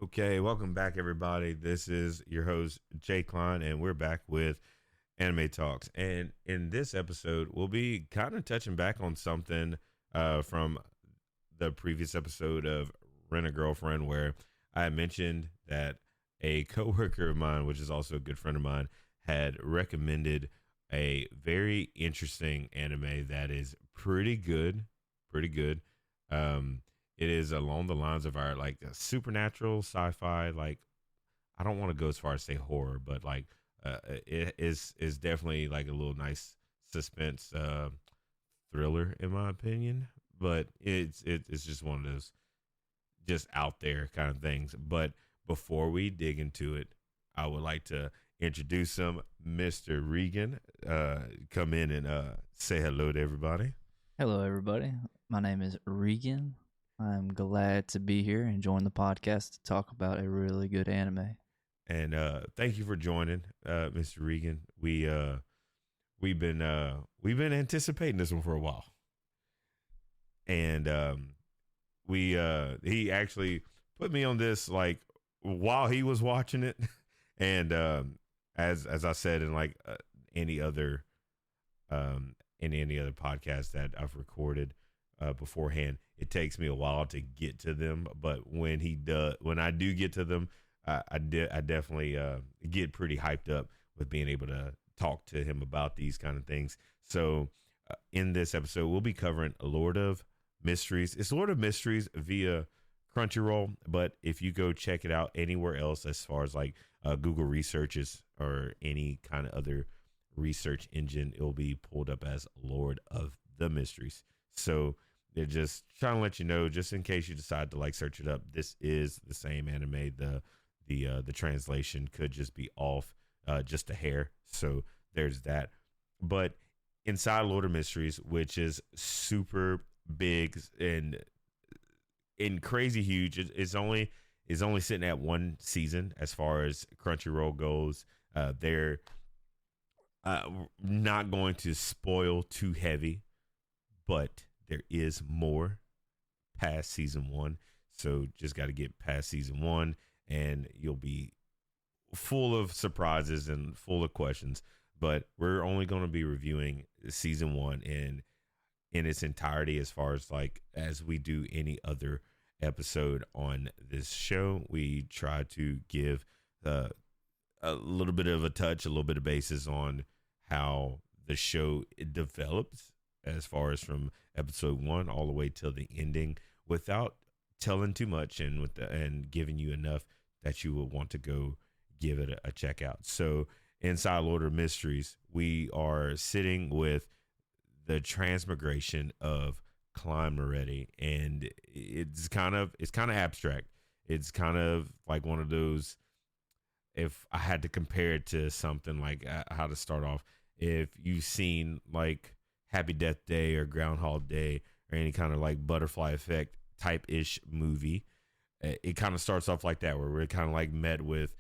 Okay, welcome back, everybody. This is your host, Jay Klein, and we're back with Anime Talks. And in this episode, we'll be kind of touching back on something from the previous episode of Rent a Girlfriend, where I mentioned that a coworker of mine, which is also a good friend of mine, had recommended a very interesting anime that is pretty good, pretty good. Um, it is along the lines of our like supernatural sci-fi. Like I don't want to go as far as say horror, but like it is definitely like a little nice suspense thriller in my opinion. But it's just one of those just out there kind of things. But before we dig into it, I would like to introduce him, Mr. Regan. Come in and say hello to everybody. Hello, everybody. My name is Regan. I'm glad to be here and join the podcast to talk about a really good anime. And thank you for joining, Mr. Regan. We've been anticipating this one for a while, and we he actually put me on this like while he was watching it, and as I said in like any other in any other podcast that I've recorded beforehand, it takes me a while to get to them. But when I do get to them, I definitely get pretty hyped up with being able to talk to him about these kind of things. So in this episode, we'll be covering Lord of Mysteries. It's Lord of Mysteries via Crunchyroll, but if you go check it out anywhere else, as far as like Google researches or any kind of other research engine, it'll be pulled up as Lord of the Mysteries. So they're just trying to let you know, just in case you decide to like search it up, this is the same anime. The translation could just be off just a hair. So there's that. But inside Lord of Mysteries, which is super big and crazy huge, it's only sitting at one season as far as Crunchyroll goes. They're not going to spoil too heavy, but there is more past season one. So just got to get past season one and you'll be full of surprises and full of questions. But we're only going to be reviewing season one in its entirety, as far as like as we do any other episode on this show. We try to give a little bit of a touch, a little bit of basis on how the show develops, as far as from episode one all the way till the ending, without telling too much and giving you enough that you would want to go give it a check out. So inside Lord of Mysteries, we are sitting with the transmigration of Klein Moretti, and it's kind of abstract. It's kind of like one of those, if I had to compare it to something like how to start off, if you've seen like Happy Death Day or Groundhog Day or any kind of like butterfly effect type ish movie, it kind of starts off like that, where we're kind of like met with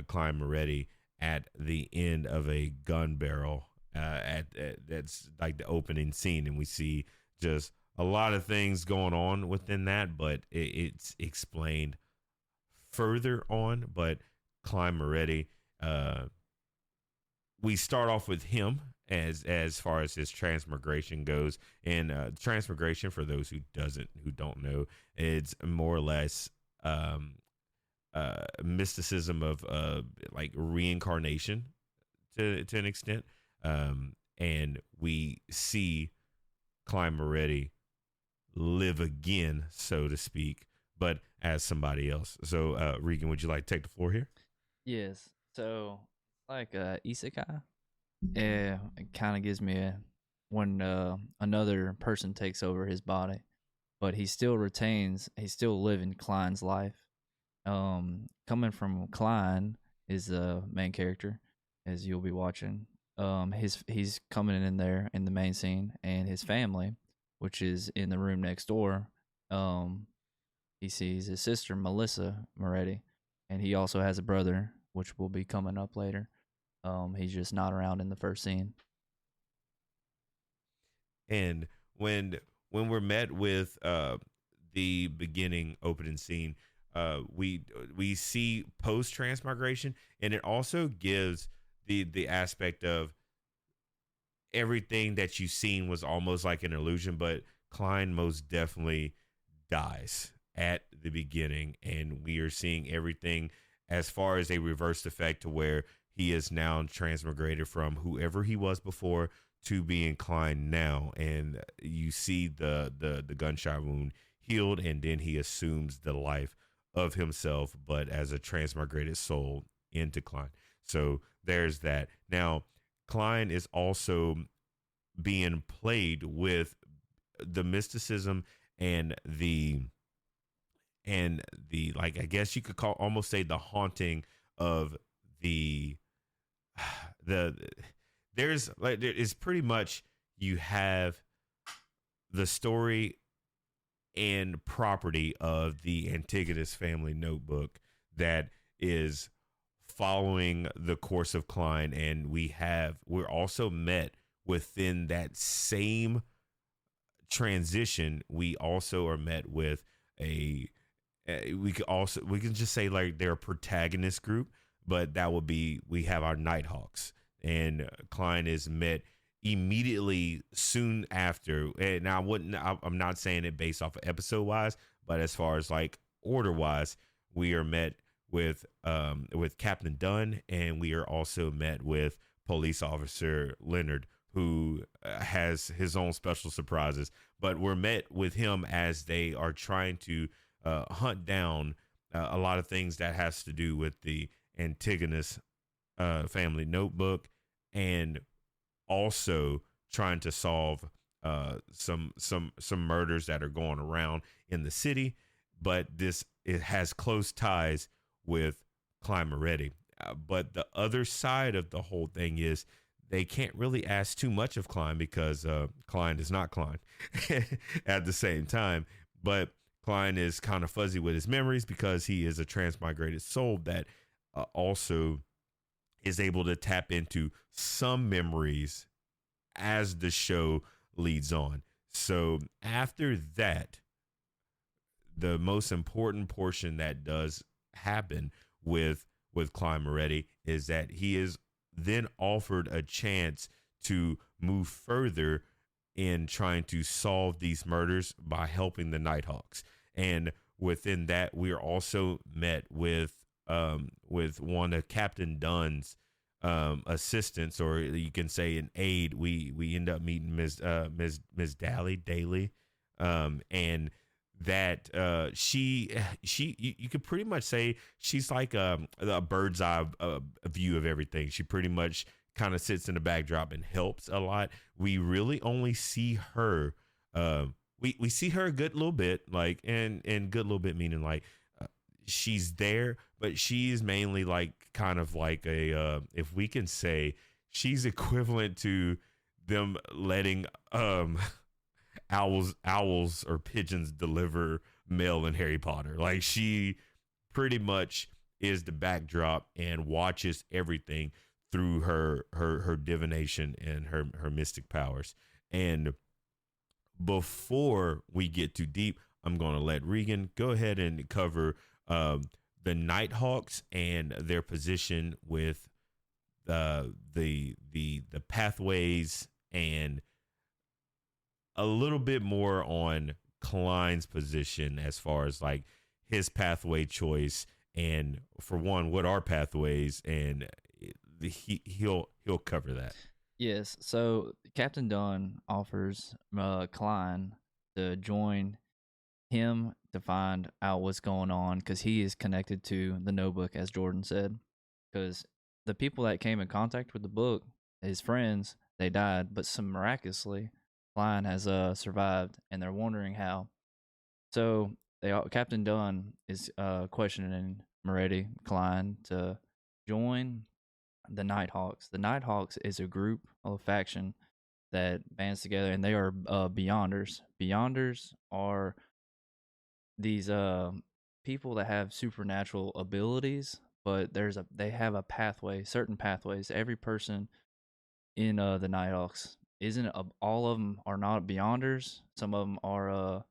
Klein Moretti at the end of a gun barrel. That's like the opening scene, and we see just a lot of things going on within that, but it's explained further on. But Klein Moretti, we start off with him as far as his transmigration goes, and transmigration, for those who don't know, it's more or less mysticism of like reincarnation to an extent, and we see Klein Moretti live again, so to speak, but as somebody else. So Regan, would you like to take the floor here? Yes. So, like isekai, it kind of gives me when another person takes over his body, but he's still living Klein's life. Coming from Klein is the main character, as you'll be watching. He's coming in there in the main scene, and his family, which is in the room next door. He sees his sister Melissa Moretti, and he also has a brother, which will be coming up later. He's just not around in the first scene. And when we're met with the beginning opening scene, we see post transmigration, and it also gives the aspect of everything that you've seen was almost like an illusion, but Klein most definitely dies at the beginning, and we are seeing everything as far as a reversed effect to where he is now transmigrated from whoever he was before to being Klein now, and you see the gunshot wound healed, and then he assumes the life of himself, but as a transmigrated soul into Klein. So there's that. Now, Klein is also being played with the mysticism and the like, I guess you could call almost say the haunting of the the there's like there is pretty much you have the story and property of the Antigonus family notebook that is following the course of Klein, and we're also met within that same transition. We also are met with a we can just say like they're a protagonist group, but that would be we have our Nighthawks, and Klein is met immediately soon after. And I'm not saying it based off of episode wise, but as far as like order wise, we are met with Captain Dunn, and we are also met with Police Officer Leonard, who has his own special surprises. But we're met with him as they are trying to hunt down a lot of things that has to do with the Antigonus family notebook, and also trying to solve some murders that are going around in the city. But it has close ties with Klein Moretti. But the other side of the whole thing is they can't really ask too much of Klein because Klein is not Klein at the same time. But Klein is kind of fuzzy with his memories because he is a transmigrated soul that also is able to tap into some memories as the show leads on. So after that, the most important portion that does happen with Klein Moretti is that he is then offered a chance to move further in trying to solve these murders by helping the Nighthawks. And within that, we are also met with one of Captain Dunn's assistants, or you can say an aide. We end up meeting Ms. Daly, and that she you could pretty much say she's like a bird's eye view of everything. She pretty much kind of sits in the backdrop and helps a lot. We really only see her we see her a good little bit, like, and good little bit meaning like she's there, but she's mainly like kind of like a if we can say she's equivalent to them letting owls or pigeons deliver mail in Harry Potter. Like, she pretty much is the backdrop and watches everything through her divination and her mystic powers. And before we get too deep, I'm going to let Regan go ahead and cover the Nighthawks and their position with the pathways, and a little bit more on Klein's position as far as like his pathway choice, and for one, what are pathways, and he'll cover that. Yes. So Captain Dunn offers Klein to join him to find out what's going on, because he is connected to the notebook, as Jordan said. Because the people that came in contact with the book, his friends, they died, but some miraculously, Klein has survived, and they're wondering how. So Captain Dunn is questioning Moretti, Klein, to join the Nighthawks. The Nighthawks is a group, a faction that bands together, and they are Beyonders. Beyonders are these people that have supernatural abilities, but they have a pathway, certain pathways. Every person in the Nighthawks isn't all of them are not Beyonders. Some of them are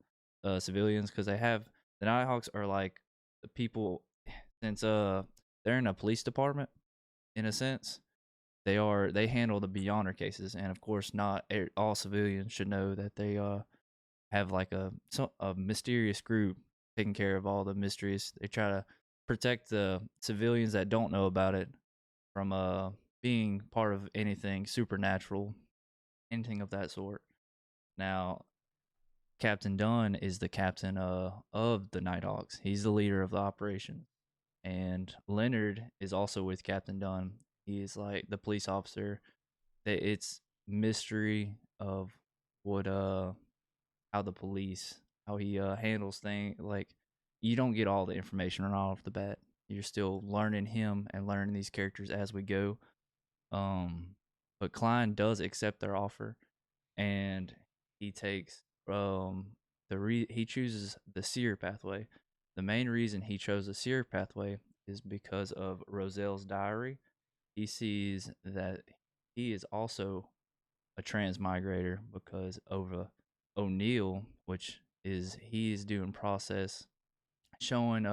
civilians, because they have the Nighthawks are like the people, since they're in a police department in a sense, they handle the beyonder cases, and of course, not all civilians should know that they have like a mysterious group taking care of all the mysteries. They try to protect the civilians that don't know about it from being part of anything supernatural, anything of that sort. Now, Captain Dunn is the captain of the Nighthawks. He's the leader of the operation, and Leonard is also with Captain Dunn. He's like the police officer. It's mystery of what how the police, how he handles things. Like, you don't get all the information right off the bat. You're still learning him and learning these characters as we go. Um, but Klein does accept their offer, and he takes he chooses the seer pathway. The main reason he chose the seer pathway is because of Roselle's diary. He sees that he is also a transmigrator because of O'Neill, which is he's doing process showing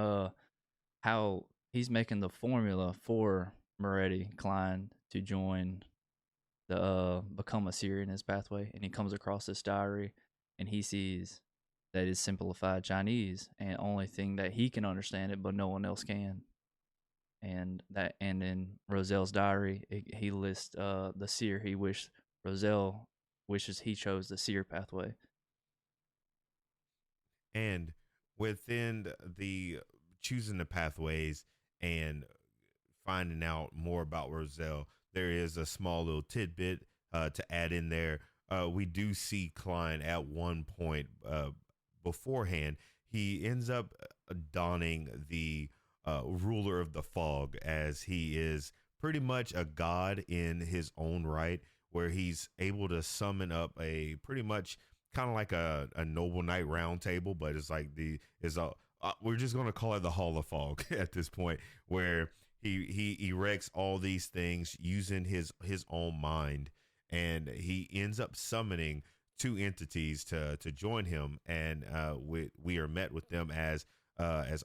how he's making the formula for Moretti Klein to join the become a seer in his pathway, and he comes across this diary, and he sees that it's simplified Chinese, and only thing that he can understand it, but no one else can. And in Roselle's diary, he lists the seer he wished Roselle wishes he chose the seer pathway. And within the choosing the pathways and finding out more about Roselle, there is a small little tidbit to add in there. We do see Klein at one point beforehand. He ends up donning the ruler of the fog, as he is pretty much a god in his own right, where he's able to summon up a pretty much kind of like a noble knight round table, but it's like we're just going to call it the Hall of Fog at this point, where he erects all these things using his own mind, and he ends up summoning two entities to join him, and we are met with them as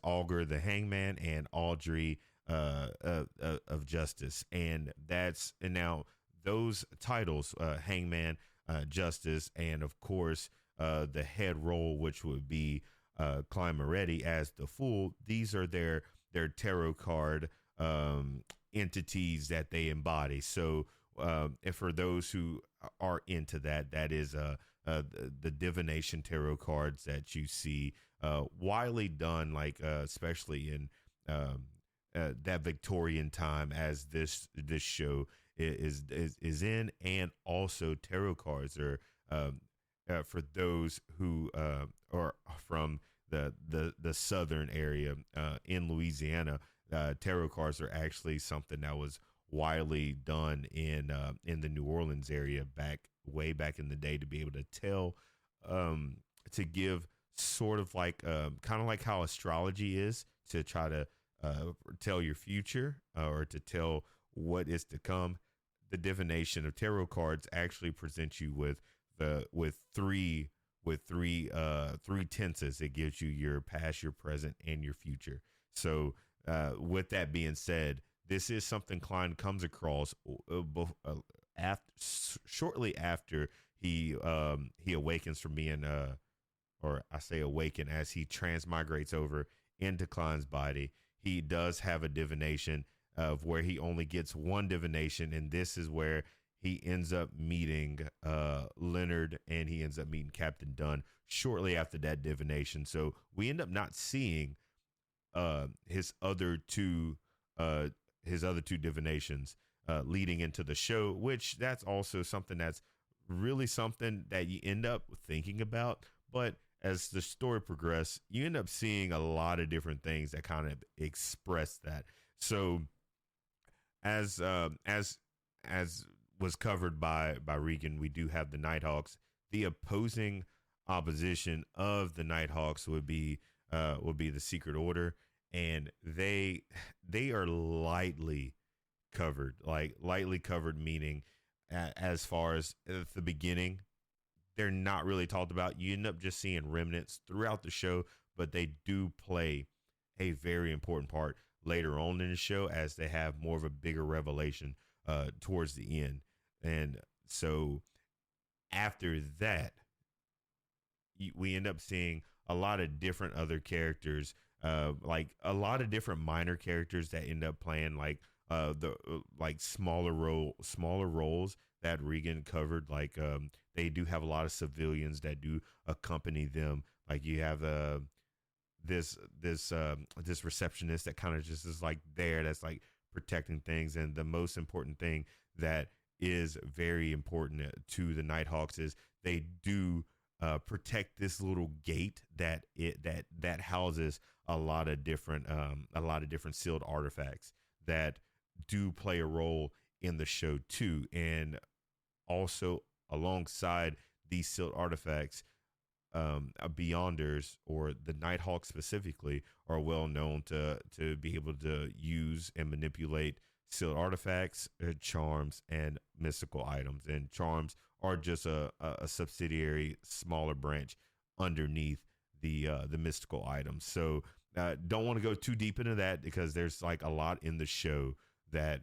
Augur the Hangman and Audrey of Justice, and now those titles, Hangman, Justice, and of course the head role, which would be Klein Moretti as the Fool. These are their tarot card entities that they embody. So, and for those who are into that, that is the divination tarot cards that you see widely done, like especially in that Victorian time, as this show is in, and also tarot cards are for those who are from the southern area in Louisiana. Tarot cards are actually something that was widely done in the New Orleans area way back in the day, to be able to tell to give sort of like kind of like how astrology is, to try to tell your future or to tell what is to come. The divination of tarot cards actually presents you with three tenses. It gives you your past, your present, and your future. So with that being said, this is something Klein comes across shortly after he awakens from being or I say awaken, as he transmigrates over into Klein's body. He does have a divination of where he only gets one divination, and this is where he ends up meeting Leonard, and he ends up meeting Captain Dunn shortly after that divination. So we end up not seeing his other two divinations leading into the show, which that's also something that's really something that you end up thinking about. But as the story progresses, you end up seeing a lot of different things that kind of express that. So as was covered by Regan, we do have the Nighthawks. The opposing opposition of the Nighthawks would be the Secret Order, and they are lightly covered, meaning as far as at the beginning, they're not really talked about. You end up just seeing remnants throughout the show, but they do play a very important part later on in the show as they have more of a bigger revelation towards the end. And so after that, we end up seeing a lot of different other characters, like a lot of different minor characters that end up playing like the like smaller roles that Regan covered. Like they do have a lot of civilians that do accompany them. Like you have this receptionist that kind of just is like there, that's like protecting things. And the most important thing that is very important to the Nighthawks is they do protect this little gate that houses a lot of different sealed artifacts that do play a role in the show too. And also alongside these sealed artifacts, Beyonders or the Nighthawk specifically are well known to be able to use and manipulate sealed artifacts, charms, and mystical items. And charms are just a subsidiary, smaller branch underneath the mystical items. So don't want to go too deep into that because there's like a lot in the show that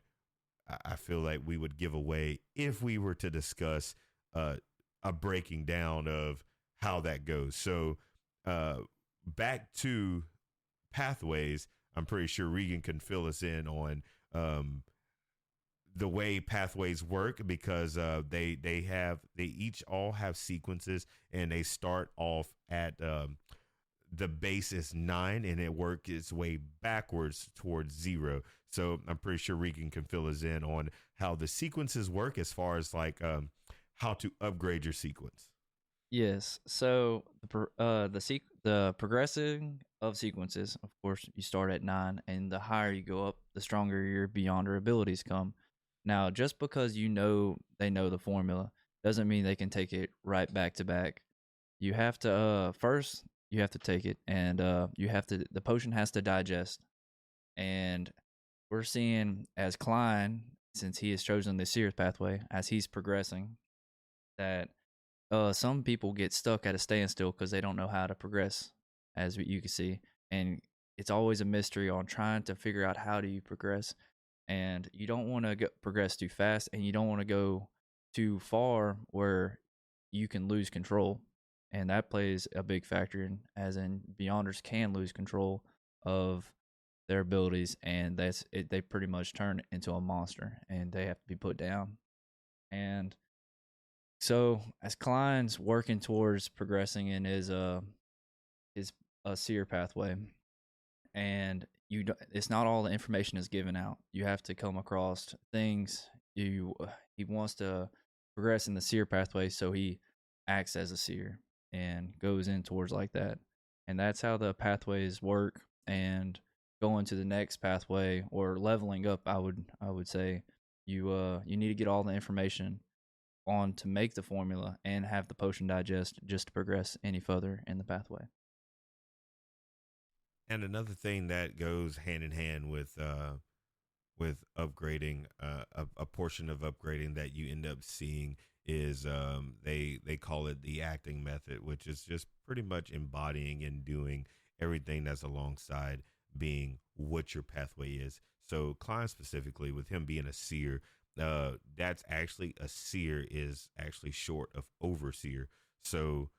I feel like we would give away if we were to discuss a breaking down of how that goes. So back to pathways, I'm pretty sure Regan can fill us in on the way pathways work because they each all have sequences and they start off at the base is 9 and it works its way backwards towards 0. So I'm pretty sure Regan can fill us in on how the sequences work as far as like how to upgrade your sequence. Yes. So the progressing of sequences, of course, you start at 9, and the higher you go up, the stronger your Beyonder abilities come. Now, just because they know the formula doesn't mean they can take it right back to back. You have to first you have to take it, and the potion has to digest. And we're seeing as Klein, since he has chosen the Sears pathway, as he's progressing, that some people get stuck at a standstill because they don't know how to progress, as you can see, and it's always a mystery on trying to figure out how do you progress. And you don't want to progress too fast, and you don't want to go too far where you can lose control, and that plays a big factor in, as in Beyonders can lose control of their abilities, and that's it. They pretty much turn into a monster, and they have to be put down. And so as Klein's working towards progressing in his seer pathway, and it's not all the information is given out. You have to come across things. He wants to progress in the seer pathway, so he acts as a seer and goes in towards like that. And that's how the pathways work. And going to the next pathway or leveling up, I would say you need to get all the information on to make the formula and have the potion digest just to progress any further in the pathway. And another thing that goes hand in hand with upgrading, a portion of upgrading that you end up seeing is they call it the acting method, which is just pretty much embodying and doing everything that's alongside being what your pathway is. So Klein specifically, with him being a seer, that's actually a seer is actually short of overseer. So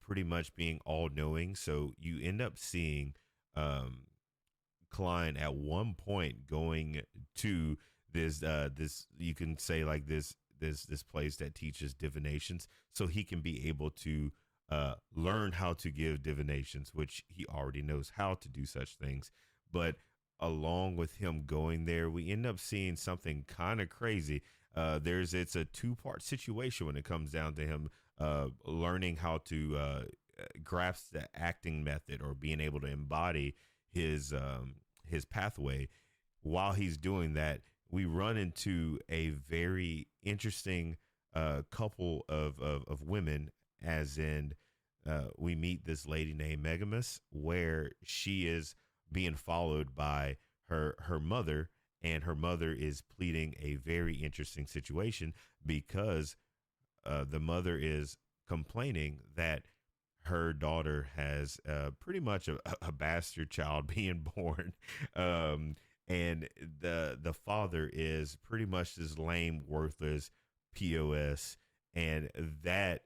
pretty much being all knowing. So you end up seeing um Klein at one point going to this you can say like this place that teaches divinations, so he can be able to learn how to give divinations, which he already knows how to do such things. But along with him going there, we end up seeing something kind of crazy. It's a two-part situation when it comes down to him learning how to grasp the acting method or being able to embody his pathway. While he's doing that, we run into a very interesting couple of women, as in we meet this lady named Megamus, where she is being followed by her mother, and her mother is pleading a very interesting situation because the mother is complaining that her daughter has pretty much a bastard child being born, um, and the father is pretty much this lame, worthless pos, and that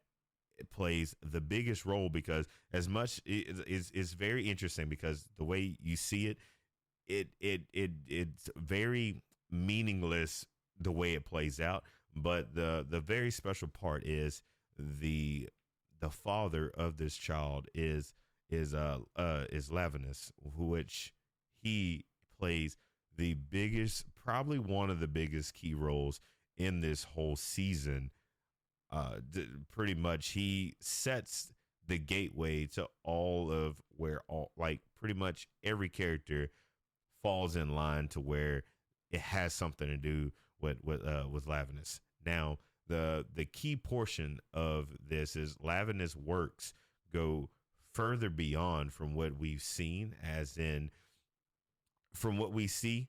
plays the biggest role because as much is very interesting because the way you see it, it's very meaningless the way it plays out. But the very special part the the father of this child is Lavinus, which he plays the biggest, probably one of the biggest key roles in this whole season. Pretty much he sets the gateway to all of where all, like, pretty much every character falls in line to where it has something to do with Lavinus. Now, the key portion of this is Lavinus works go further beyond from what we've seen, as in from what we see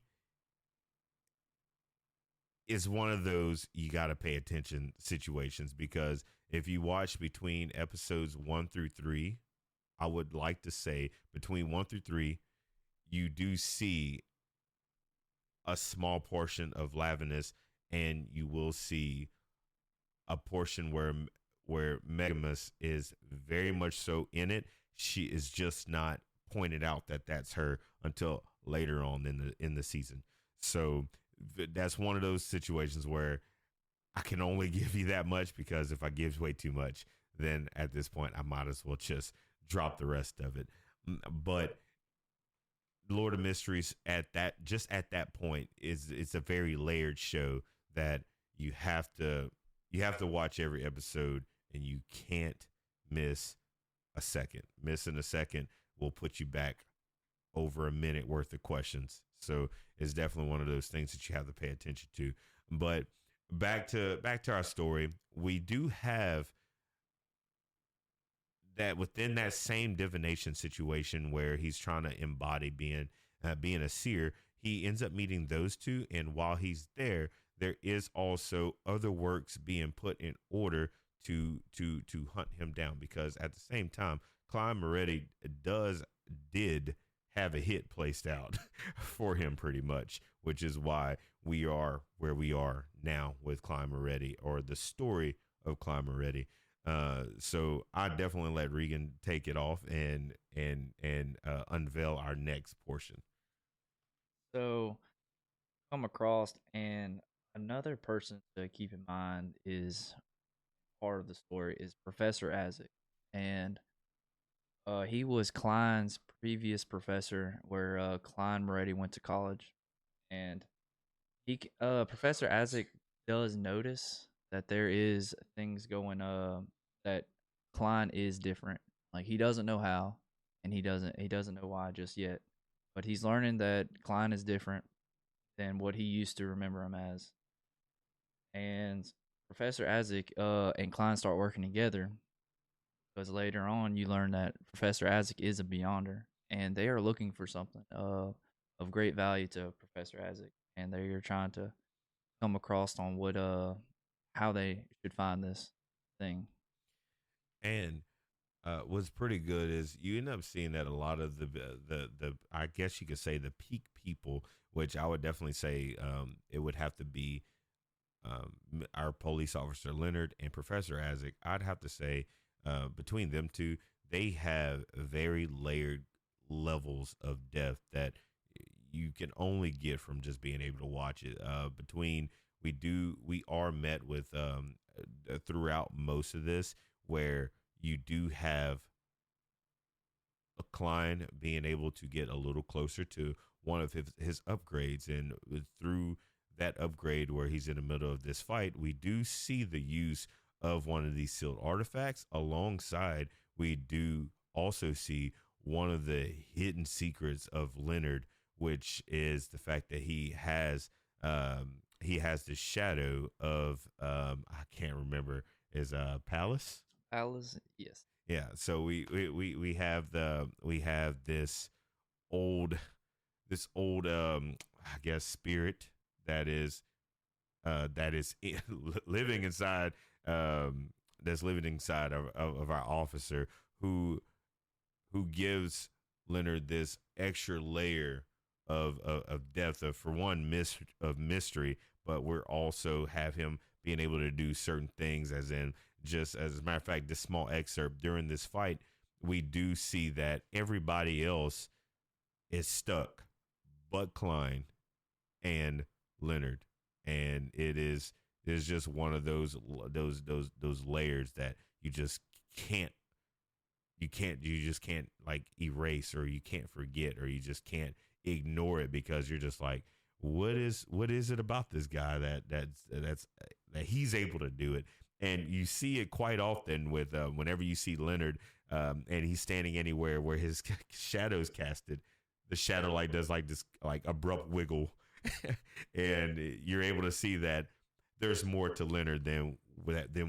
is one of those you got to pay attention situations, because if you watch between episodes 1 through 3, I would like to say between 1 through 3, you do see a small portion of Lavinus, and you will see a portion where Megamus is very much so in it. She is just not pointed out that that's her until later on in the season. So that's one of those situations where I can only give you that much, because if I give way too much, then at this point I might as well just drop the rest of it. But Lord of Mysteries at that point is it's a very layered show that you have to watch every episode, and you can't miss a second. Missing a second will put you back over a minute worth of questions. So it's definitely one of those things that you have to pay attention to. But back to our story, we do have that within that same divination situation where he's trying to embody being a seer, he ends up meeting those two, and while he's there, there is also other works being put in order to hunt him down, because at the same time, Klein Moretti did have a hit placed out for him pretty much, which is why we are where we are now with Klein Moretti, or the story of Klein Moretti. So I definitely let Regan take it off and unveil our next portion. So come across, and another person to keep in mind is part of the story is Professor Isaac, and he was Klein's previous professor, where Klein Moretti went to college, and Professor Isaac does notice that there is things going that Klein is different. Like, he doesn't know how, and he doesn't know why just yet, but he's learning that Klein is different than what he used to remember him as. And Professor Isaac and Klein start working together, because later on you learn that Professor Isaac is a Beyonder, and they are looking for something of great value to Professor Isaac, and they are trying to come across on what how they should find this thing. And what's pretty good is you end up seeing that a lot of the I guess you could say the peak people, which I would definitely say it would have to be our police officer Leonard and Professor Isaac. I'd have to say between them two, they have very layered levels of depth that you can only get from just being able to watch it. Between we are met with throughout most of this, where you do have a Klein being able to get a little closer to one of his upgrades, and through that upgrade where he's in the middle of this fight, we do see the use of one of these sealed artifacts. Alongside, we do also see one of the hidden secrets of Leonard, which is the fact that he has the shadow of I can't remember, is Palace. Alice, yes. Yeah, so we have old this old I guess spirit that is living inside that's living inside of our officer, who gives Leonard this extra layer of depth of, for one, of mystery, but we're also have him being able to do certain things, as in, just as a matter of fact, this small excerpt during this fight, we do see that everybody else is stuck but Klein and Leonard, and it is just one of those layers that can't you just can't like erase, or you can't forget, or you just can't ignore it, because you're just like, what is it about this guy that he's able to do it. And you see it quite often with whenever you see Leonard, and he's standing anywhere where his shadow's casted, the shadow like does like this like abrupt wiggle, and you're able to see that there's more to Leonard than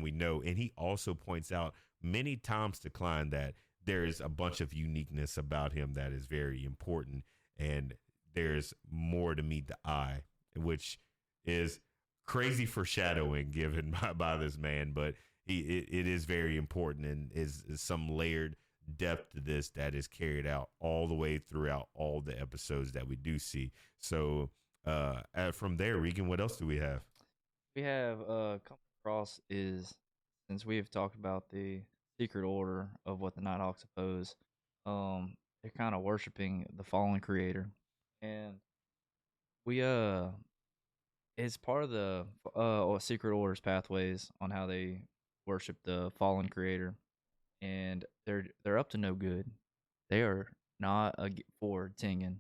we know. And he also points out many times to Klein that there is a bunch of uniqueness about him that is very important, and there's more to meet the eye, which is crazy foreshadowing given by this man, but it is very important, and is some layered depth to this that is carried out all the way throughout all the episodes that we do see. So from there, Regan, what else do we have? We have come across is, since we have talked about the secret order of what the Nighthawks oppose, they're kind of worshiping the fallen creator, and we it's part of the secret order's pathways on how they worship the fallen creator, and they're up to no good. They are not for Tingen,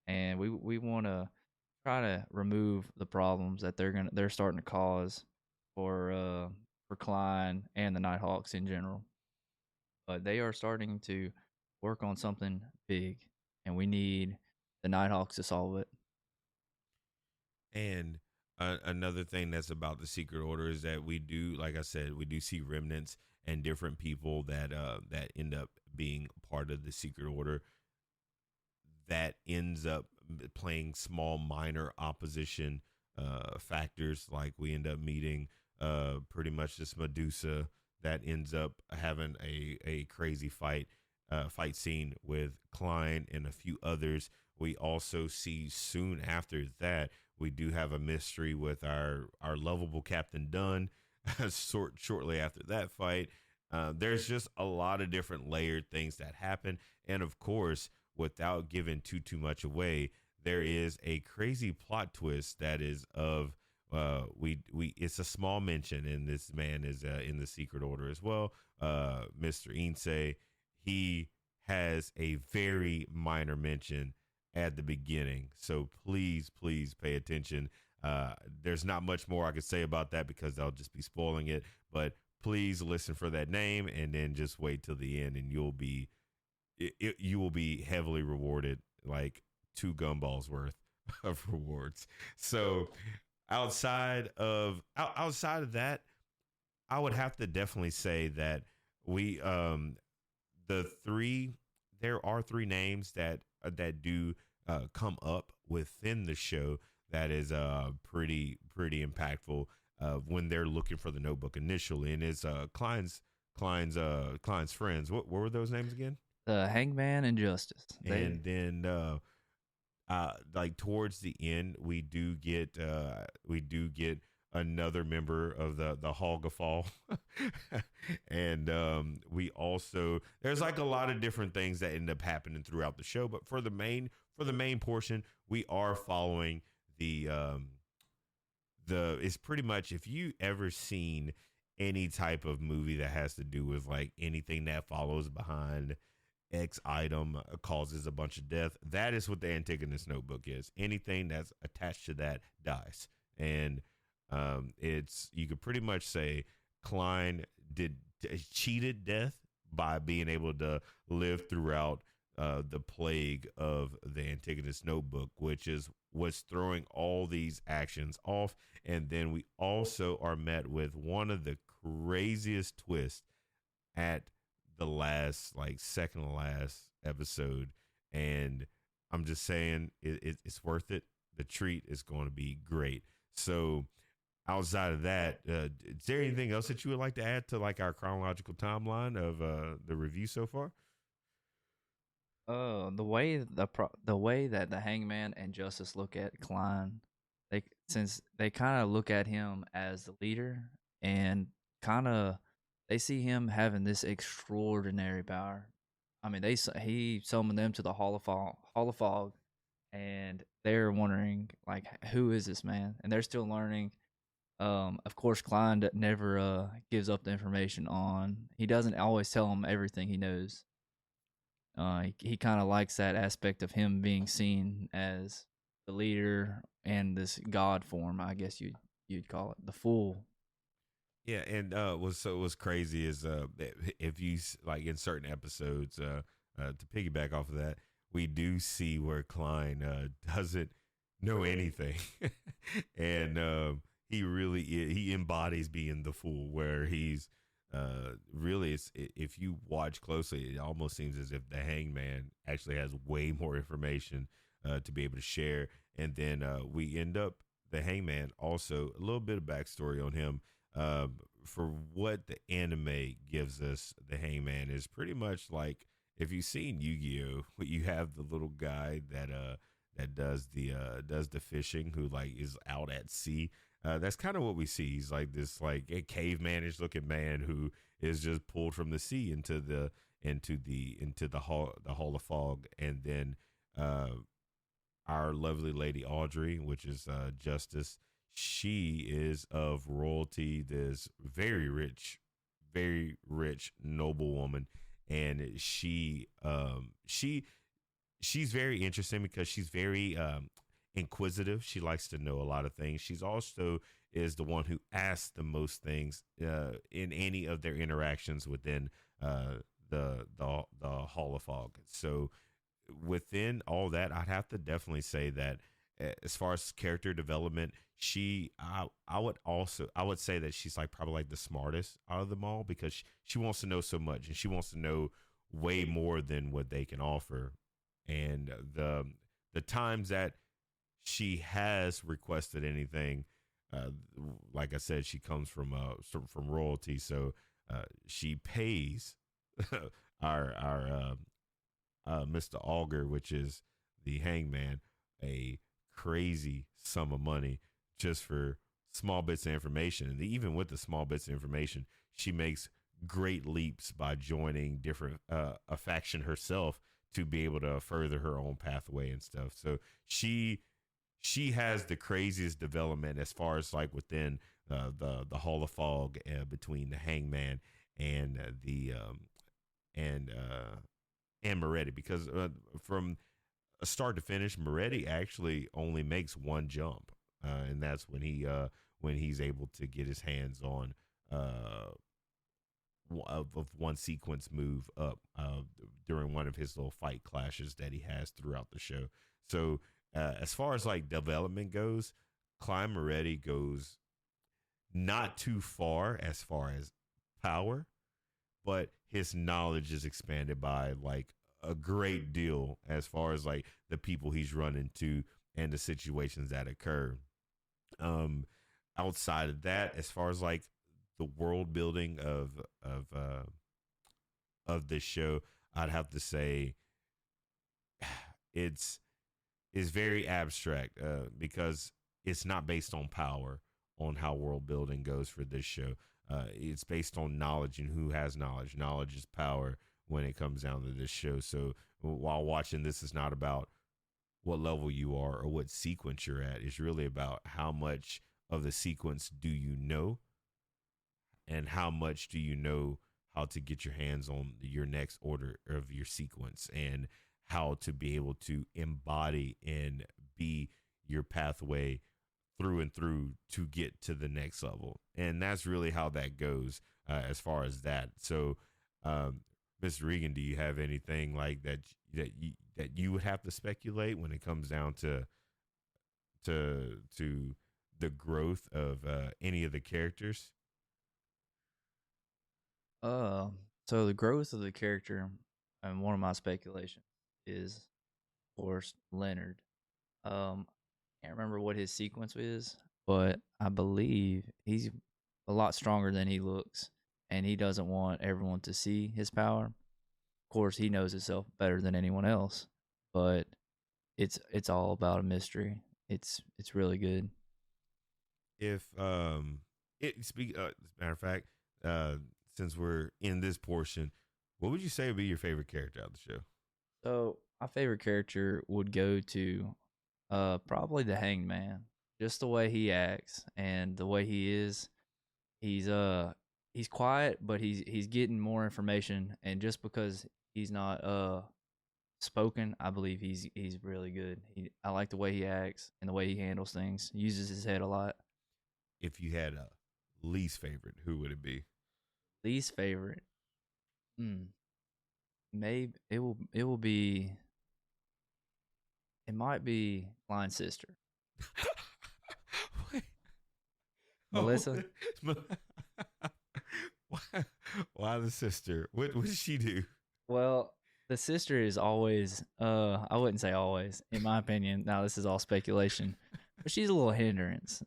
and we want to try to remove the problems that they're starting to cause for Klein and the Nighthawks in general. But they are starting to work on something big, and we need the Nighthawks to solve it. And another thing that's about the secret order is that we do, like I said, we do see remnants and different people that end up being part of the secret order that ends up playing small minor opposition factors. Like we end up meeting pretty much this Medusa that ends up having a crazy fight scene with Klein and a few others. We also see soon after that we do have a mystery with our lovable Captain Dunn. Shortly after that fight, there's just a lot of different layered things that happen, and of course, without giving too much away, there is a crazy plot twist that is of we it's a small mention, and this man is in the secret order as well. Mr. Insei, he has a very minor mention at the beginning, so please pay attention. There's not much more I could say about that because I'll just be spoiling it, but please listen for that name and then just wait till the end, and you will be heavily rewarded, like two gumballs worth of rewards. So outside of that, I would have to definitely say that we the three there are three names that do come up within the show that is pretty impactful when they're looking for the notebook initially, and it's Klein's friends. What were those names again? The Hangman and Justice. And then like towards the end, we do get another member of the Hogafall, and we also there's like a lot of different things that end up happening throughout the show. But for the main portion, we are following the it's pretty much, if you ever seen any type of movie that has to do with like anything that follows behind X item causes a bunch of death. That is what the Antigonus notebook is. Anything that's attached to that dies. And it's you could pretty much say Klein did cheated death by being able to live throughout the plague of the Antigonus notebook, which is what's throwing all these actions off. And then we also are met with one of the craziest twists at the last, like second to last episode, and I'm just saying it's worth it. The treat is going to be great. So outside of that, is there anything else that you would like to add to like our chronological timeline of the review so far? The way that the Hangman and Justice look at Klein, since they kind of look at him as the leader and kind of they see him having this extraordinary power. I mean, he summoned them to the Hall of Fog, and they're wondering like, who is this man? And they're still learning. Of course, Klein never gives up the information on. He doesn't always tell them everything he knows. He kind of likes that aspect of him being seen as the leader and this god form. I guess you'd call it the fool. Yeah, and what's crazy is if you like in certain episodes, to piggyback off of that, we do see where Klein doesn't know anything, and he really he embodies being the fool, where he's really if you watch closely, it almost seems as if the Hangman actually has way more information to be able to share, and then we end up the Hangman also a little bit of backstory on him. For what the anime gives us, the Hangman is pretty much like if you've seen Yu-Gi-Oh, you have the little guy that does the fishing, who like is out at sea. That's kind of what we see. He's like this like a cavemanish looking man who is just pulled from the sea into the hall of fog, and then uh, our lovely lady Audrey, which is Justice. She is of royalty. This very rich, noble woman, and she's very interesting because she's very inquisitive. She likes to know a lot of things. She's also is the one who asks the most things in any of their interactions within the Hall of Fog. So within all that, I'd have to definitely say that as far as character development, I would say that she's like probably like the smartest out of them all because she wants to know so much and she wants to know way more than what they can offer. And the times that she has requested anything, uh, like I said, she comes from royalty, so she pays our Mr. Auger, which is the Hangman, a crazy sum of money just for small bits of information. And even with the small bits of information, she makes great leaps by joining different a faction herself to be able to further her own pathway and stuff. So she has the craziest development as far as like within the Hall of Fog between the Hangman and the and Moretti, because from start to finish, Moretti actually only makes one jump, and that's when he's able to get his hands on of one sequence move up during one of his little fight clashes that he has throughout the show. So as far as like development goes, Klein Moretti goes not too far as power, but his knowledge is expanded by like a great deal as far as like the people he's run into and the situations that occur. Um, outside of that, as far as like the world building of this show, I'd have to say it's is very abstract because it's not based on power on how world building goes for this show. It's based on knowledge and who has knowledge. Knowledge is power when it comes down to this show. So while watching this, is not about what level you are or what sequence you're at. It's really about how much of the sequence do you know and how much do you know how to get your hands on your next order of your sequence and how to be able to embody and be your pathway through and through to get to the next level. And that's really how that goes as far as that. So, Mr. Regan, do you have anything like that you would have to speculate when it comes down to the growth of any of the characters? Uh, so the growth of the character, and one of my speculations is, of course, Leonard. Can't remember what his sequence is. but I believe he's a lot stronger than he looks, and he doesn't want everyone to see his power. Of course, he knows himself better than anyone else, but it's all about a mystery. It's really good. If it speak as a matter of fact, uh, since we're in this portion, what would you say would be your favorite character out of the show? So my favorite character would go to probably the Hanged Man. Just the way he acts and the way he is. He's he's quiet, but he's getting more information, and just because he's not spoken, I believe he's really good. I like the way he acts and the way he handles things. He uses his head a lot. If you had a least favorite, who would it be? Least favorite. Hmm. Maybe it will be it might be Klein's sister. Wait, oh, Melissa. why, why the sister? What did she do? Well, the sister is always I wouldn't say always, in my opinion. Now this is all speculation. But she's a little hindrance.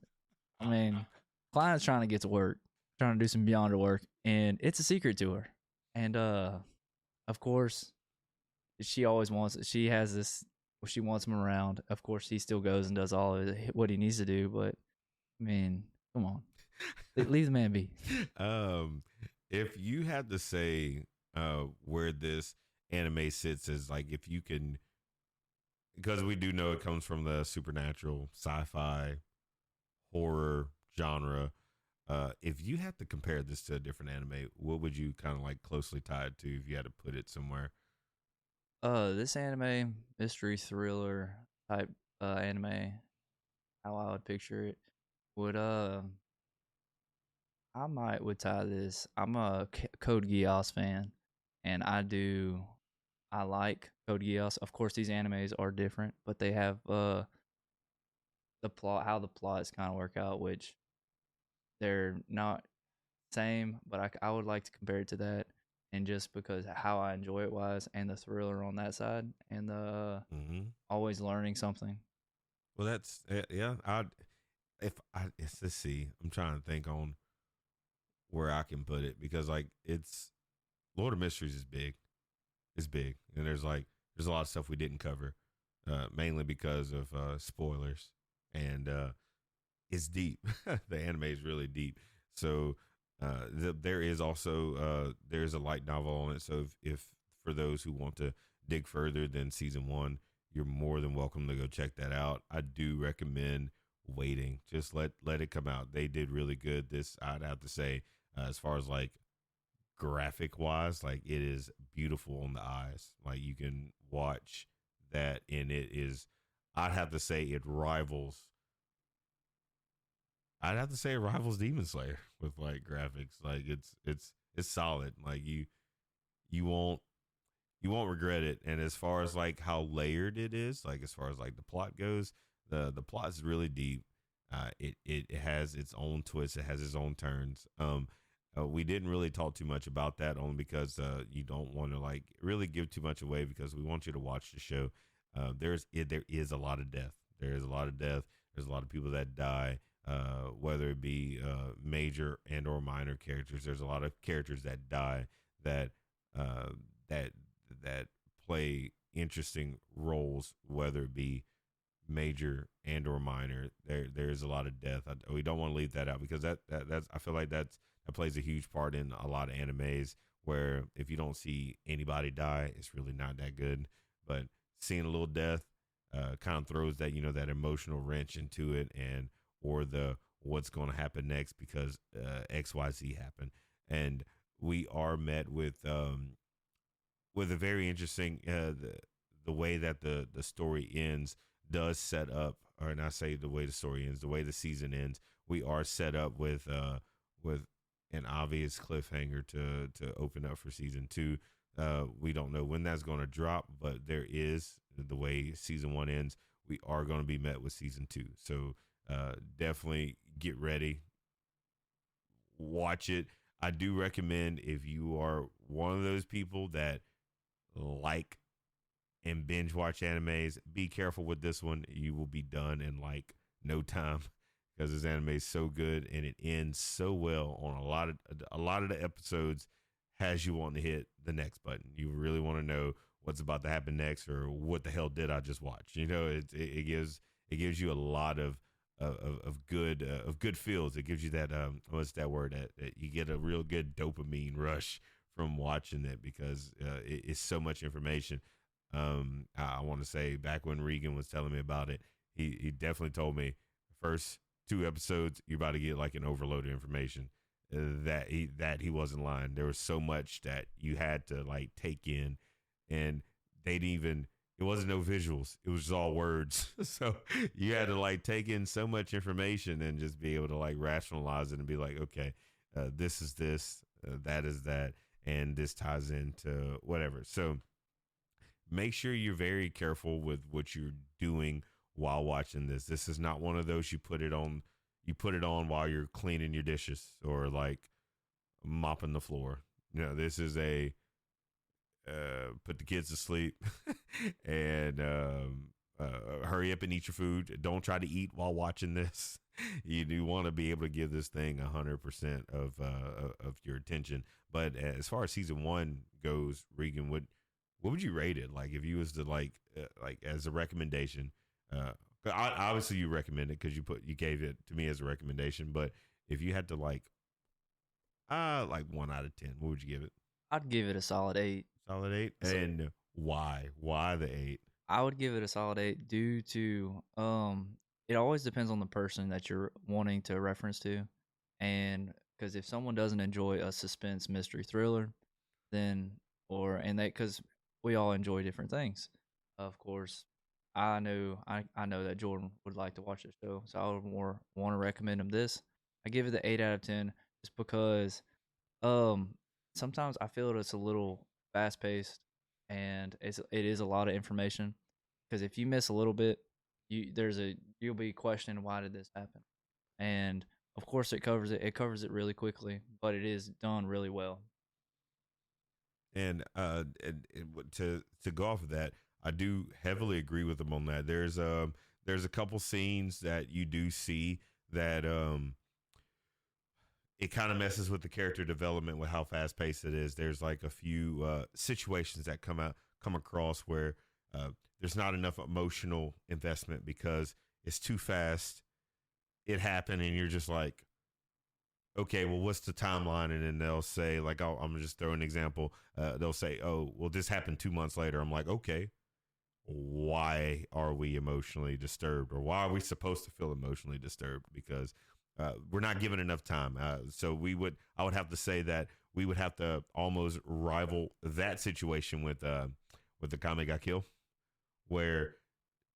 I mean, Klein's trying to get to work, trying to do some beyond her work, and it's a secret to her. And of course, she always wants she has this she wants him around. Of course, he still goes and does all of what he needs to do, but I mean, come on. Leave the man be. um, if you had to say where this anime sits is like if you can, because we do know it comes from the supernatural, sci-fi, horror genre. If you had to compare this to a different anime, what would you kind of like closely tied to if you had to put it somewhere? This anime mystery thriller type anime, how I would picture it would I might would tie this. I'm a Code Geass fan, and I like Code Geass. Of course, these animes are different, but they have the plot, how the plots kind of work out, which they're not same, but I would like to compare it to that, and just because how I enjoy it wise, and the thriller on that side, and the Mm-hmm. always learning something. Well, that's yeah. I if I let's see, I'm trying to think on where I can put it because like it's Lord of Mysteries is big. It's big, and there's a lot of stuff we didn't cover, mainly because of spoilers, and it's deep. The anime is really deep. So there is also there's a light novel on it. So if for those who want to dig further than season one, you're more than welcome to go check that out. I do recommend waiting. Just let it come out. They did really good. This I'd have to say, as far as like graphic wise, like it is beautiful on the eyes. Like you can watch that, and it is. I'd have to say it rivals I'd have to say it rivals Demon Slayer with like graphics. Like it's solid. Like you won't you won't regret it. And as far as like how layered it is, like as far as like the plot goes, the plot is really deep. It has its own twists. It has its own turns. We didn't really talk too much about that only because you don't want to like really give too much away because we want you to watch the show. There is a lot of death. There is a lot of death. There's a lot of people that die, whether it be major and or minor characters. There's a lot of characters that die that uh, that that play interesting roles, whether it be major and or minor. There's a lot of death. We don't want to leave that out because that's I feel like that plays a huge part in a lot of animes where if you don't see anybody die, it's really not that good. But seeing a little death kind of throws that that emotional wrench into it, and or the what's going to happen next because XYZ happened, and we are met with a very interesting the way that the story ends does set up, or not say the way the story ends, the way the season ends. We are set up with an obvious cliffhanger to open up for season two. We don't know when that's going to drop, but there is the way season one ends. We are going to be met with season two, so definitely get ready, watch it. I do recommend if you are one of those people that like and binge watch animes, be careful with this one. You will be done in like no time. because this anime is so good and it ends so well on a lot of the episodes has you wanting to hit the next button. You really want to know what's about to happen next or what the hell did I just watch? You know, it gives you a lot of good feels. It gives you that what's that word that you get a real good dopamine rush from watching it because it's so much information. I want to say back when Regan was telling me about it, he definitely told me first two episodes you're about to get like an overload of information. That he wasn't lying. There was so much that you had to like take in, and they didn't even. It wasn't no visuals. It was just all words. So you had to like take in so much information and just be able to like rationalize it and be like, okay, this is this, that is that, and this ties into whatever. So make sure you're very careful with what you're doing while watching this. This is not one of those you put it on. You put it on while you're cleaning your dishes or like mopping the floor. You know, this is a put the kids to sleep and hurry up and eat your food. Don't try to eat while watching this. You do want to be able to give this thing 100% of your attention. But as far as season one goes, Regan, what would you rate it? Like if you was to like as a recommendation, obviously you recommend it because you gave it to me as a recommendation. But if you had to like 1 out of 10, what would you give it? I'd give it a solid 8. Solid 8. And why? Why the 8? I would give it a solid 8 due to it always depends on the person that you're wanting to reference to, and because if someone doesn't enjoy a suspense mystery thriller, then and that because we all enjoy different things. Of course, I know that Jordan would like to watch the show, so I would more want to recommend him this. I give it the 8 out of 10 just because um sometimes I feel it's a little fast paced and it is a lot of information because if you miss a little bit, you'll be questioning why did this happen, and of course it covers it really quickly, but it is done really well. To go off of that, I do heavily agree with him on that. There's a couple scenes that you do see that it kind of messes with the character development with how fast paced it is. There's like a few situations that come across where there's not enough emotional investment because it's too fast. It happened, and you're just like, okay, well, what's the timeline? And then they'll say, like, I'm gonna just throw an example. They'll say, oh, well, this happened 2 months later. I'm like, okay, why are we emotionally disturbed, or why are we supposed to feel emotionally disturbed? Because we're not given enough time. So I would have to say that we would have to almost rival that situation with the Kame ga Kill, where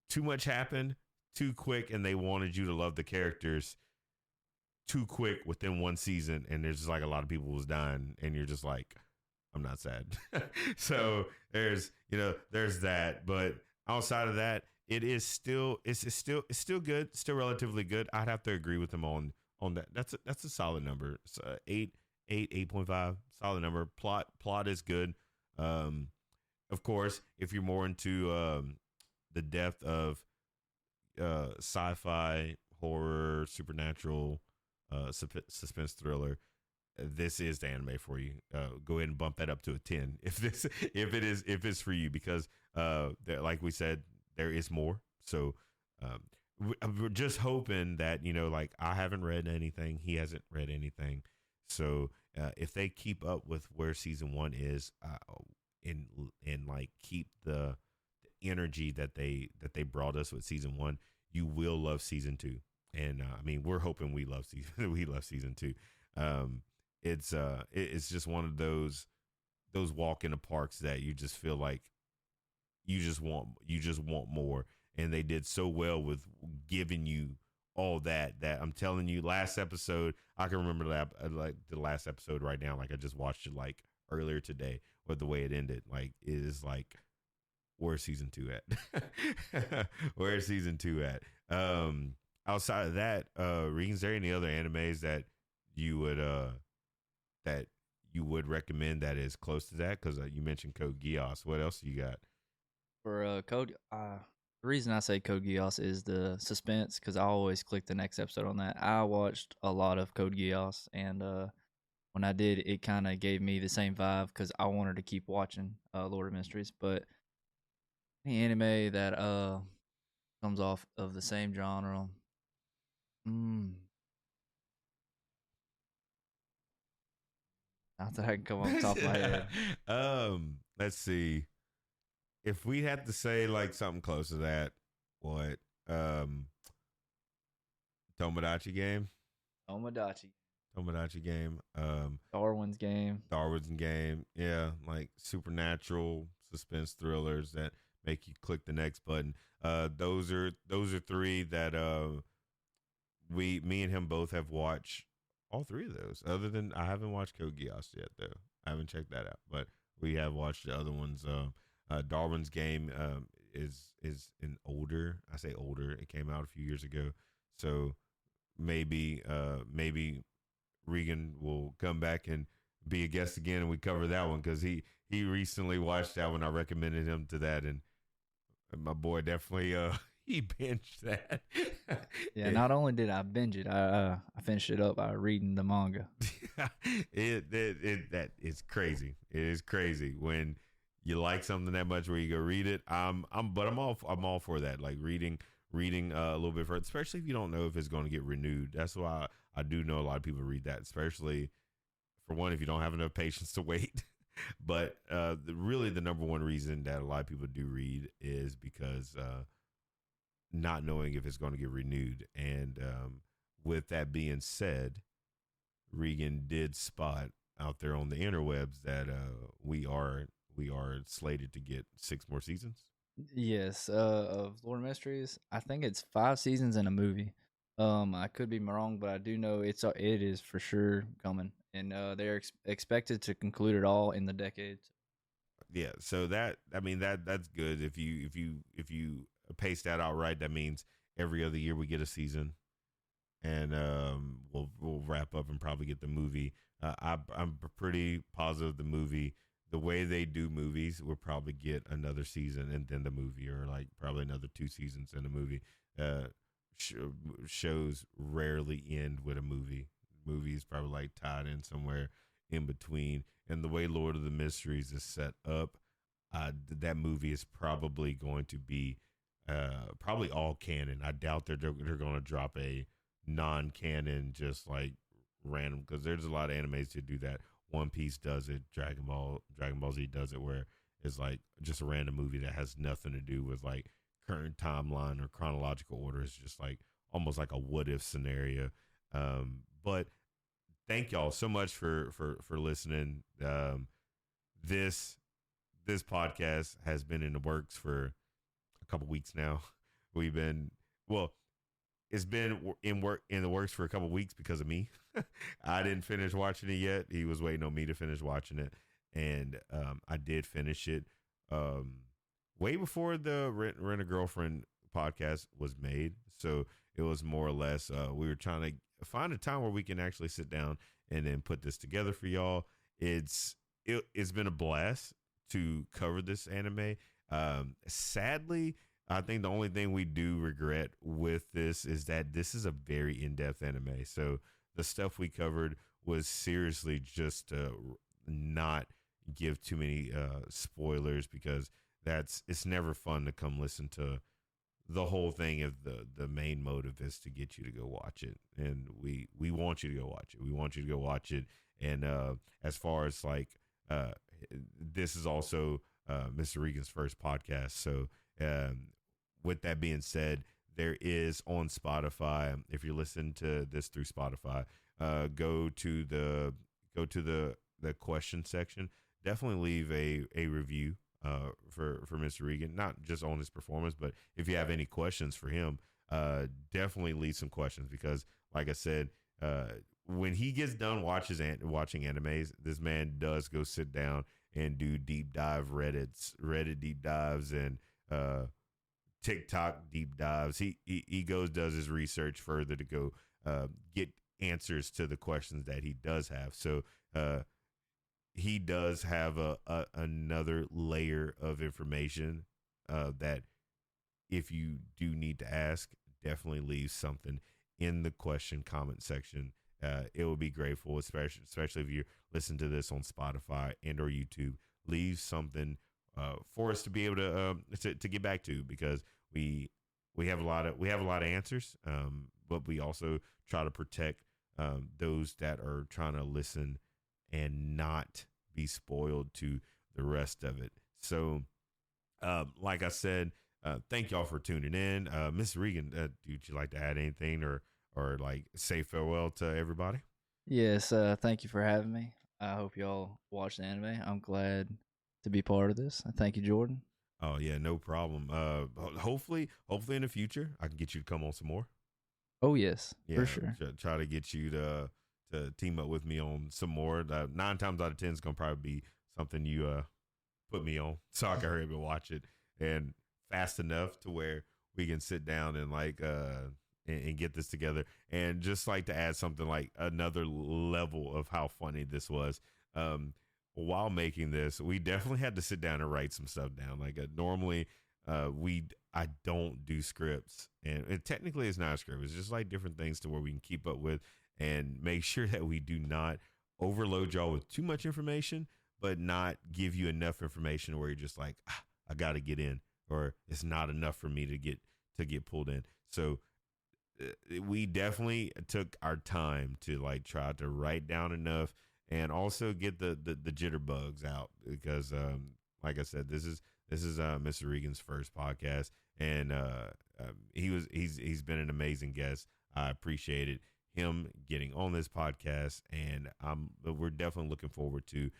too much happened too quick, and they wanted you to love the characters too quick within one season, and there's just like a lot of people was dying, and you're just like, I'm not sad. So there's that, but outside of that, it's still good, still relatively good. I'd have to agree with him on that. That's a solid number. It's 8.5, solid number. Plot is good. Of course, if you're more into the depth of sci-fi, horror, supernatural, suspense thriller, this is the anime for you. Go ahead and bump that up to a 10 if it's for you, because like we said, there is more. So we're just hoping that, like, I haven't read anything, he hasn't read anything, so if they keep up with where season one is, and like keep the energy that they brought us with season one, you will love season two. And I mean, we're hoping we love season two. It's just one of those walk in the parks that you just feel like you just want more, and they did so well with giving you all that I'm telling you. Last episode, I can remember like the last episode right now, like I just watched it like earlier today, but the way it ended, like, it is like, where's season two at? Where's season two at? Outside of that, Regan, is there any other animes that you would recommend that is close to that? Because you mentioned Code Geass. What else you got? For Code, The reason I say Code Geass is the suspense because I always click the next episode on that. I watched a lot of Code Geass, and when I did, it kind of gave me the same vibe because I wanted to keep watching Lord of Mysteries. But any anime that comes off of the same genre, mm, not that I can come off the top of my head. Let's see. If we had to say like something close to that, what? Um, Tomodachi game. Tomodachi, Tomodachi game. Darwin's Game. Darwin's game. Yeah, like supernatural suspense thrillers that make you click the next button. Those are three that me and him both have watched all three of those. Other than I haven't watched Code Geass yet though. I haven't checked that out, but we have watched the other ones. Darwin's Game is an older. I say older. It came out a few years ago, so maybe Regan will come back and be a guest again, and we cover that one because he recently watched that one. I recommended him to that, and my boy definitely he binged that. Yeah, not only did I binge it, I finished it up by reading the manga. That it's crazy. It is crazy when you like something that much where you go read it. I'm all for that. Like reading a little bit further, especially if you don't know if it's going to get renewed. That's why I do know a lot of people read that, especially for one if you don't have enough patience to wait. But really the number one reason that a lot of people do read is because not knowing if it's going to get renewed. And with that being said, Regan did spot out there on the interwebs that we are slated to get 6 more seasons. Yes, of Lord of Mysteries. I think it's 5 seasons and a movie. I could be wrong, but I do know it is for sure coming, and they're expected to conclude it all in the decade. Yeah, so that's good. If you pace that out right, that means every other year we get a season, and we'll wrap up and probably get the movie. I'm pretty positive the movie, the way they do movies, we'll probably get another season and then the movie, or like probably another 2 seasons in a movie. Uh, sh- Shows rarely end with a movie. Movies probably like tied in somewhere in between. And the way Lord of the Mysteries is set up, that movie is probably going to be probably all canon. I doubt they're going to drop a non-canon just like random, because there's a lot of animes that do that. One Piece does it. Dragon Ball Z does it, where it's like just a random movie that has nothing to do with like current timeline or chronological order. It's just like almost like a what if scenario. But thank y'all so much for listening. This this podcast has been in the works for a couple weeks now. We've been well, it's been in the works for a couple weeks because of me. I didn't finish watching it yet. He was waiting on me to finish watching it, and I did finish it way before the Rent a Girlfriend podcast was made. So it was more or less we were trying to find a time where we can actually sit down and then put this together for y'all. It's been a blast to cover this anime. Sadly, I think the only thing we do regret with this is that this is a very in-depth anime. So the stuff we covered was seriously just to not give too many spoilers, because it's never fun to come listen to the whole thing if the main motive is to get you to go watch it. And we want you to go watch it. We want you to go watch it. And as far as like this is also Mr. Regan's first podcast. So with that being said, there is on Spotify. If you're listening to this through Spotify, go to the question section. Definitely leave a review for Mr. Regan, not just on his performance, but if you have any questions for him, definitely leave some questions, because like I said, when he gets done watching animes, this man does go sit down and do deep dive Reddit deep dives, and TikTok deep dives. He goes, does his research further to go get answers to the questions that he does have. So he does have another layer of information that if you do need to ask, definitely leave something in the question comment section. It would be grateful, especially if you listen to this on Spotify and or YouTube. Leave something for us to be able to get back to, because we have a lot of answers, but we also try to protect those that are trying to listen and not be spoiled to the rest of it. So, like I said, thank y'all for tuning in. Miss Regan, would you like to add anything or like say farewell to everybody? Yes, thank you for having me. I hope y'all watch the anime. I'm glad to be part of this. Thank you, Jordan. Oh yeah, no problem. Hopefully in the future I can get you to come on some more. Oh yes, for Yeah, sure. try to get you to team up with me on some more. 9 times out of 10 is gonna probably be something you put me on, so I can hurry up and watch it and fast enough to where we can sit down and like and get this together. And just like to add something like another level of how funny this was. While making this, we definitely had to sit down and write some stuff down. Like normally, I don't do scripts, and technically it's not a script. It's just like different things to where we can keep up with and make sure that we do not overload y'all with too much information, but not give you enough information where you're just like, I got to get in, or it's not enough for me to get pulled in. So we definitely took our time to like try to write down enough and also get the jitterbugs out, because like I said, this is Mr. Regan's first podcast, and he's been an amazing guest. I appreciated him getting on this podcast, and we're definitely looking forward to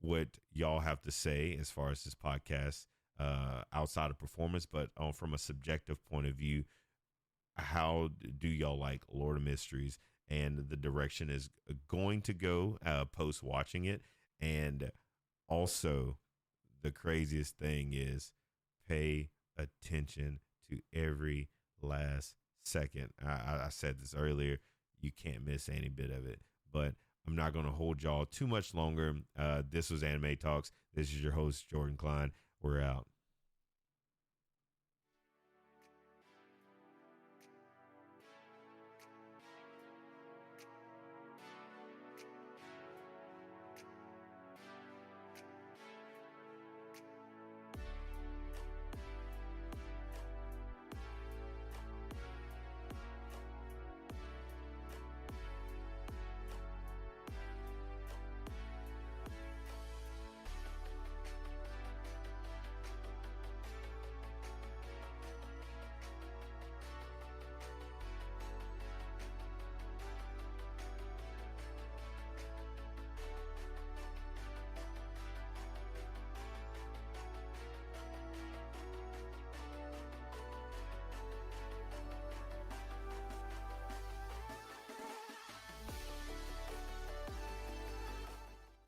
what y'all have to say as far as this podcast, outside of performance, but from a subjective point of view. How do y'all like Lord of Mysteries and the direction is going to go post watching it? And also, the craziest thing is pay attention to every last second. I said this earlier. You can't miss any bit of it. But I'm not going to hold y'all too much longer. This was Anime Talks. This is your host, Jordan Klein. We're out.